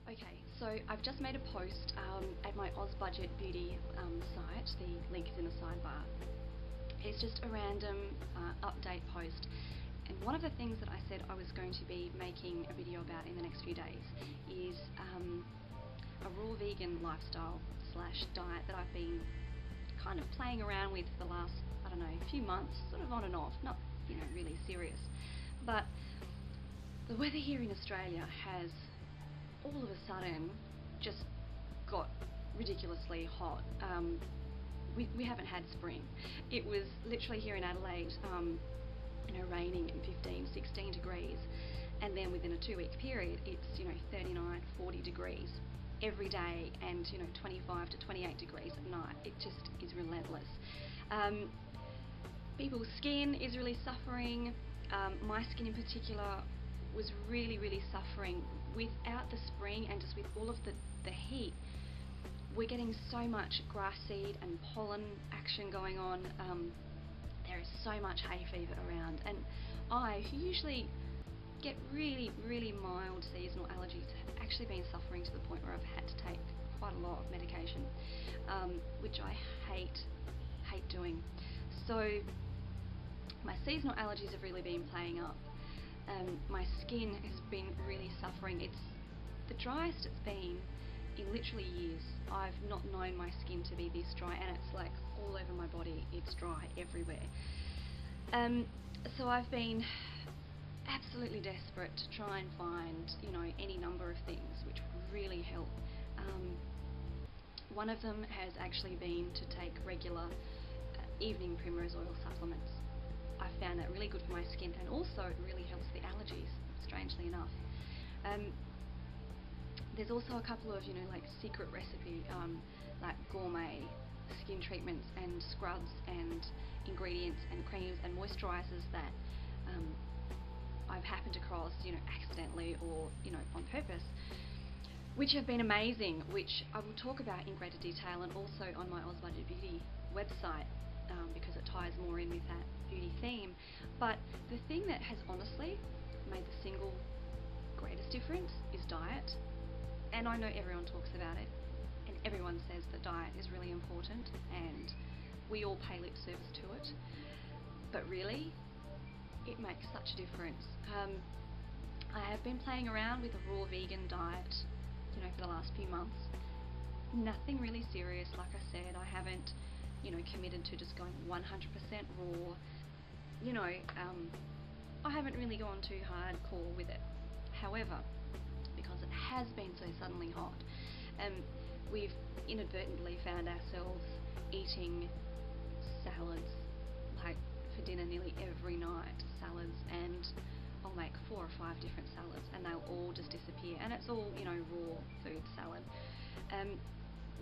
Okay, so I've just made a post at my OzBudget Beauty site. The link is in the sidebar. It's just a random update post. And one of the things that I said I was going to be making a video about in the next few days is a raw vegan lifestyle / diet that I've been kind of playing around with for the last, I don't know, few months, sort of on and off, not, really serious. But the weather here in Australia has all of a sudden just got ridiculously hot. We haven't had spring. It was literally here in Adelaide, raining and 15, 16 degrees, and then within a 2-week period it's 39, 40 degrees every day, and 25 to 28 degrees at night. It just is relentless. People's skin is really suffering. My skin in particular was really suffering without the spring, and just with all of the heat. We're getting so much grass seed and pollen action going on. There is so much hay fever around, and I, who usually get really mild seasonal allergies, have actually been suffering to the point where I've had to take quite a lot of medication, which I hate doing. So my seasonal allergies have really been playing up. My skin has been really suffering. It's the driest it's been in literally years. I've not known my skin to be this dry, and it's like all over my body. It's dry everywhere. So I've been absolutely desperate to try and find any number of things which would really help. One of them has actually been to take regular evening primrose oil supplements. I found that really good for my skin, and also it really helps the allergies, strangely enough. There's also a couple of like secret recipe, like gourmet skin treatments and scrubs and ingredients and creams and moisturizers that I've happened across accidentally or on purpose, which have been amazing, which I will talk about in greater detail, and also on my OzBudget Beauty website, because it ties more in with that beauty theme. But the thing that has honestly made the single greatest difference is diet. And I know everyone talks about it, and everyone says that diet is really important, and we all pay lip service to it, but really it makes such a difference. I have been playing around with a raw vegan diet for the last few months. Nothing really serious, like I said. I haven't committed to just going 100% raw. I haven't really gone too hardcore with it. However, because it has been so suddenly hot, we've inadvertently found ourselves eating salads, like for dinner nearly every night, salads, and I'll make 4 or 5 different salads, and they'll all just disappear, and it's all raw food salad.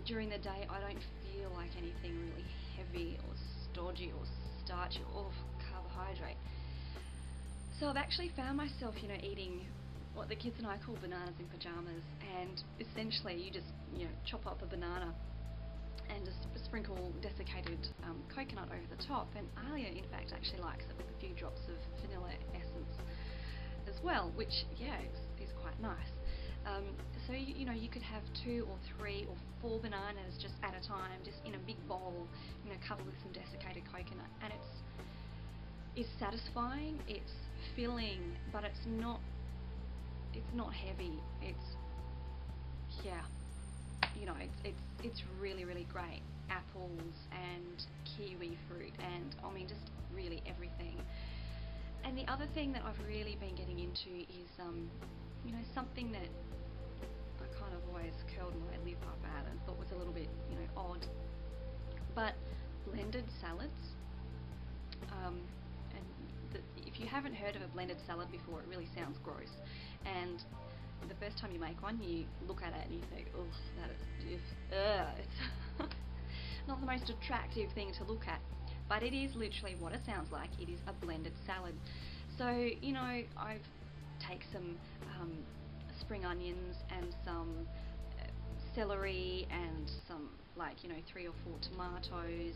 During the day I don't feel like anything really heavy or stodgy or starchy or carbohydrate. So I've actually found myself eating what the kids and I call bananas in pajamas, and essentially you just chop up a banana and just sprinkle desiccated coconut over the top, and Alia in fact actually likes it with a few drops of vanilla essence as well, which is quite nice. So you could have 2 or 3 or 4 bananas just at a time, just in a big bowl, covered with some desiccated coconut, and it's satisfying, it's filling, but it's not heavy. It's really great. Apples and kiwi fruit, and I mean just really everything. And the other thing that I've really been getting into is something that I kind of always curled my lip up at and thought was a little bit odd, but blended salads. If you haven't heard of a blended salad before, it really sounds gross, and the first time you make one you look at it and you think, oh, that is it's not the most attractive thing to look at, but it is literally what it sounds like. It is a blended salad. So I've take some spring onions and some celery and some 3 or 4 tomatoes,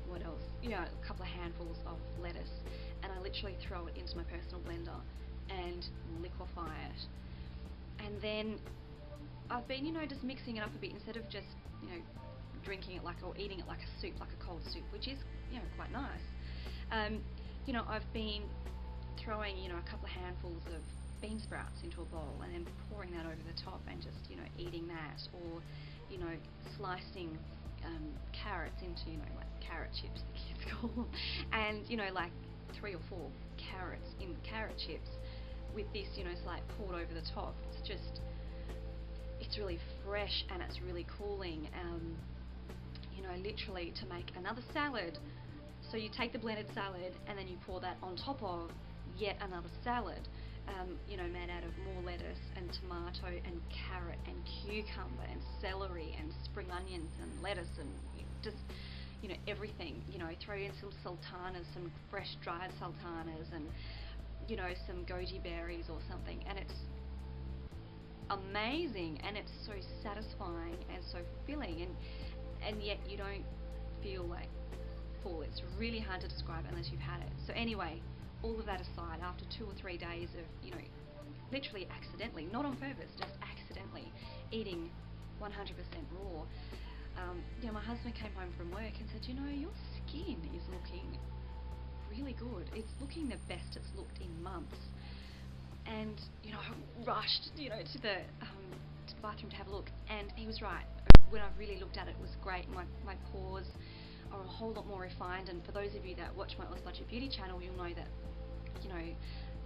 what else, a couple of handfuls of lettuce, and I literally throw it into my personal blender and liquefy it. And then I've been, just mixing it up a bit instead of just, drinking it or eating it like a soup, like a cold soup, which is, quite nice. I've been throwing, a couple of handfuls of bean sprouts into a bowl and then pouring that over the top and just, eating that, or, slicing carrots into, like carrot chips, the kids call them, and, like 3 or 4 carrots in carrot chips with this, slight poured over the top. It's really fresh and it's really cooling. Literally to make another salad. So you take the blended salad and then you pour that on top of yet another salad, made out of more lettuce and tomato and carrot and cucumber and celery and spring onions and lettuce and just, everything. Throw in some sultanas, some fresh dried sultanas, and, some goji berries or something, and it's amazing, and it's so satisfying and so filling, and yet you don't feel like full. It's really hard to describe unless you've had it. So anyway, all of that aside, after 2 or 3 days of, literally accidentally, not on purpose, just accidentally eating 100% raw, my husband came home from work and said, your skin is looking really good. It's looking the best it's looked in months. And, I rushed, to the bathroom to have a look, and he was right. When I really looked at it, it was great. My pores are a whole lot more refined, and for those of you that watch my OzBudget Beauty channel, you'll know that,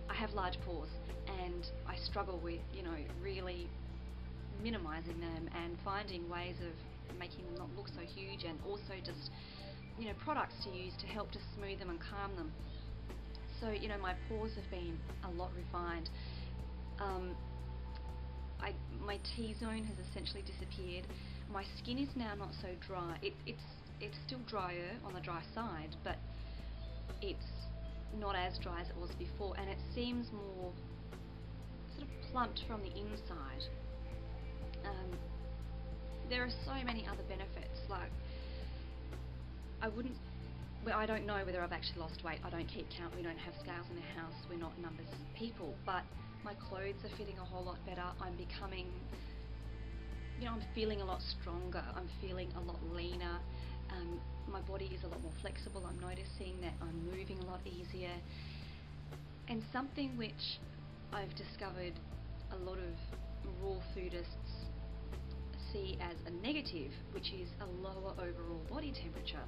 I have large pores, and I struggle with, really minimizing them and finding ways of making them not look so huge, and also just, products to use to help to smooth them and calm them. So, my pores have been a lot refined. My T-zone has essentially disappeared. My skin is now not so dry. It's still drier on the dry side, but it's not as dry as it was before, and it seems more sort of plumped from the inside. There are so many other benefits, like I don't know whether I've actually lost weight. I don't keep count. We don't have scales in the house. We're not numbers people, but my clothes are fitting a whole lot better. I'm becoming, I'm feeling a lot stronger. I'm feeling a lot leaner. My body is a lot more flexible. I'm noticing that I'm moving a lot easier. And something which I've discovered a lot of raw foodists see as a negative, which is a lower overall body temperature,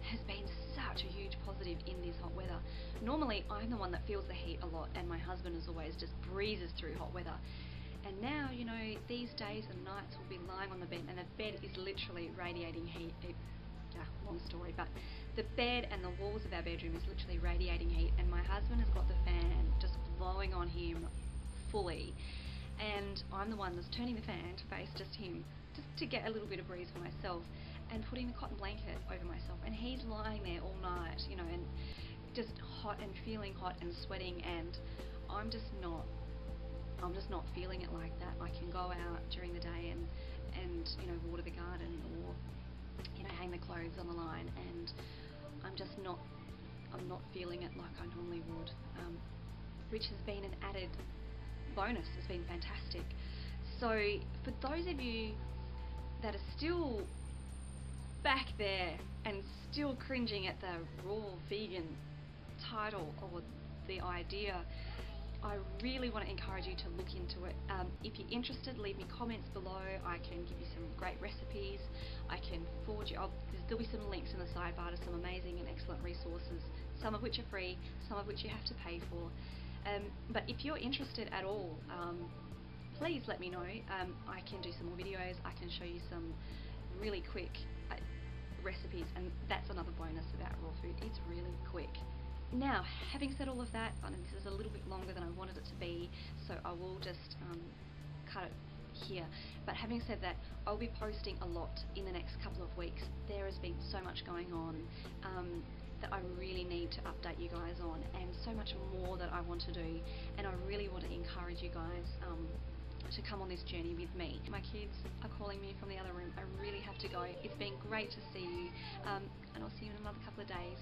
has been such a huge positive in this hot weather. Normally I'm the one that feels the heat a lot, and my husband is always just breezes through hot weather. And now, these days and nights we'll be lying on the bed, and the bed is literally radiating heat. Long story, but the bed and the walls of our bedroom is literally radiating heat, and my husband has got the fan just blowing on him fully, and I'm the one that's turning the fan to face just him, just to get a little bit of breeze for myself, and putting the cotton blanket over myself, and he's lying there all night, and just hot and feeling hot and sweating, and I'm just not feeling it like that. I can go out during the day and water the garden, or hang the clothes on the line, and I'm not feeling it like I normally would, which has been an added bonus. Has been fantastic. So for those of you that are still back there and still cringing at the raw vegan title or the idea, I really want to encourage you to look into it. If you're interested, leave me comments below. I can give you some great recipes. I can forward you. There'll be some links in the sidebar to some amazing and excellent resources, some of which are free, some of which you have to pay for. But if you're interested at all, please let me know. I can do some more videos. I can show you some really quick recipes, and that's another bonus about raw food. It's really quick. Now, having said all of that, and this is a little bit longer than I wanted it to be, so I will just cut it here. But having said that, I'll be posting a lot in the next couple of weeks. There has been so much going on that I really need to update you guys on, and so much more that I want to do, and I really want to encourage you guys to come on this journey with me. My kids are calling me from the other room. I really have to go. It's been great to see you, and I'll see you in another couple of days.